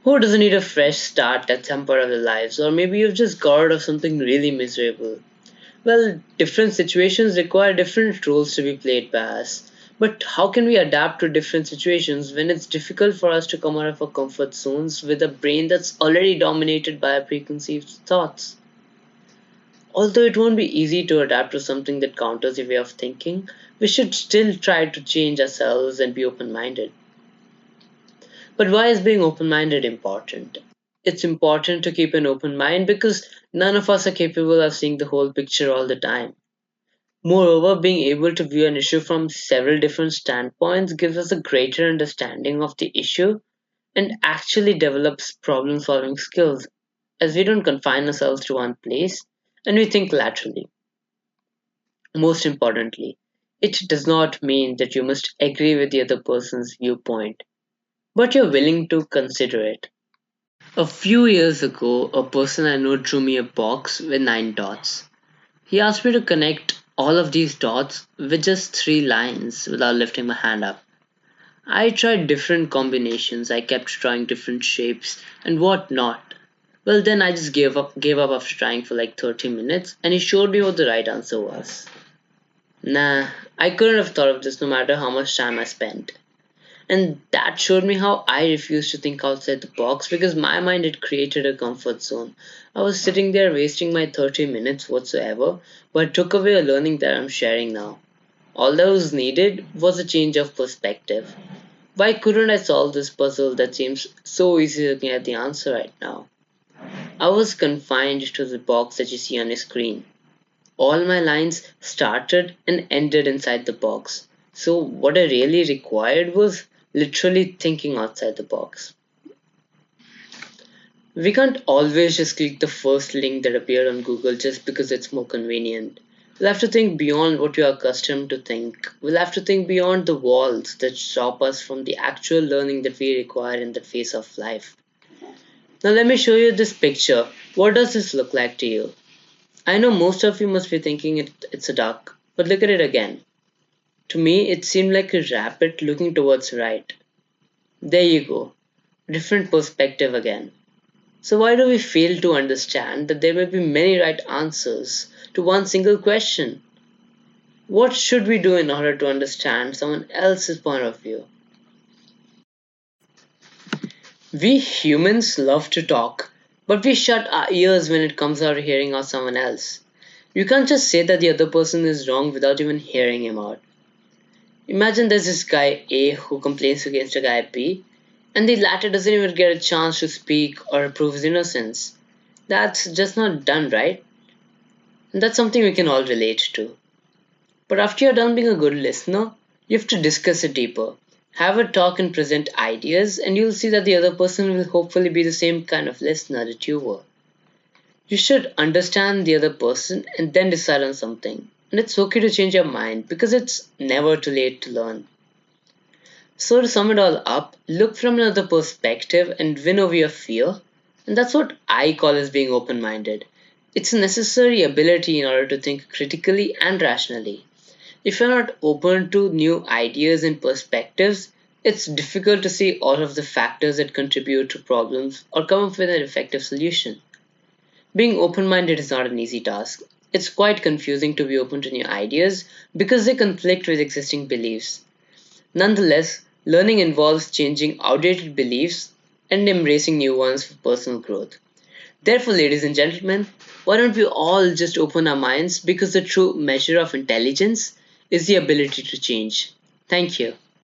Who doesn't need a fresh start at some part of their lives? Or maybe you've just got out of something really miserable. Well, different situations require different roles to be played by us. But how can we adapt to different situations when it's difficult for us to come out of our comfort zones with a brain that's already dominated by our preconceived thoughts? Although it won't be easy to adapt to something that counters your way of thinking, we should still try to change ourselves and be open minded. But why is being open minded important? It's important to keep an open mind because none of us are capable of seeing the whole picture all the time. Moreover, being able to view an issue from several different standpoints gives us a greater understanding of the issue and actually develops problem solving skills, as we don't confine ourselves to one place and we think laterally. Most importantly, it does not mean that you must agree with the other person's viewpoint, but you're willing to consider it. A few years ago, a person I know drew me a box with 9 dots. He asked me to connect all of these dots with just 3 lines without lifting my hand up. I tried different combinations, I kept trying different shapes and whatnot. Well, then I just gave up after trying for like 30 minutes, and he showed me what the right answer was. Nah, I couldn't have thought of this no matter how much time I spent. And that showed me how I refused to think outside the box because my mind had created a comfort zone. I was sitting there wasting my 30 minutes whatsoever, but took away a learning that I'm sharing now. All that was needed was a change of perspective. Why couldn't I solve this puzzle that seems so easy looking at the answer right now? I was confined to the box that you see on your screen. All my lines started and ended inside the box. So, what I really required was literally thinking outside the box. We can't always just click the first link that appeared on Google just because it's more convenient. We'll have to think beyond what we are accustomed to think. We'll have to think beyond the walls that stop us from the actual learning that we require in the phase of life. Now, let me show you this picture. What does this look like to you? I know most of you must be thinking it's a duck, but look at it again. To me, it seemed like a rabbit looking towards right. There you go. Different perspective again. So, why do we fail to understand that there may be many right answers to one single question? What should we do in order to understand someone else's point of view? We humans love to talk, but we shut our ears when it comes out hearing out someone else. You can't just say that the other person is wrong without even hearing him out. Imagine there's this guy A who complains against a guy B, and the latter doesn't even get a chance to speak or prove his innocence. That's just not done, right? And that's something we can all relate to. But after you're done being a good listener, you have to discuss it deeper. Have a talk and present ideas, and you'll see that the other person will hopefully be the same kind of listener that you were. You should understand the other person and then decide on something. And it's okay to change your mind because it's never too late to learn. So, to sum it all up, look from another perspective and win over your fear. And that's what I call as being open minded. It's a necessary ability in order to think critically and rationally. If you're not open to new ideas and perspectives, it's difficult to see all of the factors that contribute to problems or come up with an effective solution. Being open minded is not an easy task. It's quite confusing to be open to new ideas because they conflict with existing beliefs. Nonetheless, learning involves changing outdated beliefs and embracing new ones for personal growth. Therefore, ladies and gentlemen, why don't we all just open our minds because the true measure of intelligence is the ability to change. Thank you.